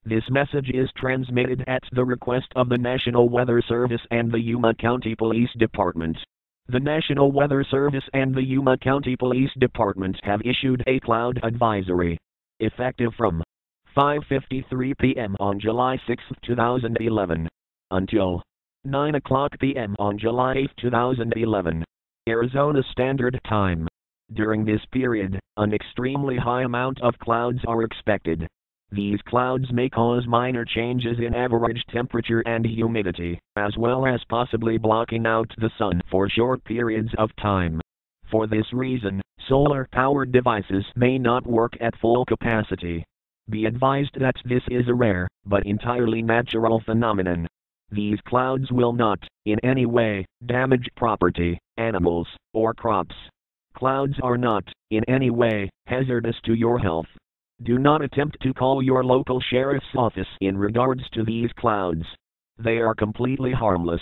This message is transmitted at the request of the National Weather Service and the Yuma County Police Department. The National Weather Service and the Yuma County Police Department have issued a cloud advisory, effective from 5:53 p.m. on July 6, 2011, until 9 o'clock p.m. on July 8, 2011, Arizona Standard Time. During this period, an extremely high amount of clouds are expected. These clouds may cause minor changes in average temperature and humidity, as well as possibly blocking out the sun for short periods of time. For this reason, solar-powered devices may not work at full capacity. Be advised that this is a rare, but entirely natural phenomenon. These clouds will not, in any way, damage property, animals, or crops. Clouds are not, in any way, hazardous to your health. Do not attempt to call your local sheriff's office in regards to these clouds. They are completely harmless.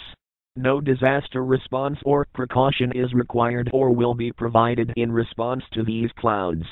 No disaster response or precaution is required or will be provided in response to these clouds.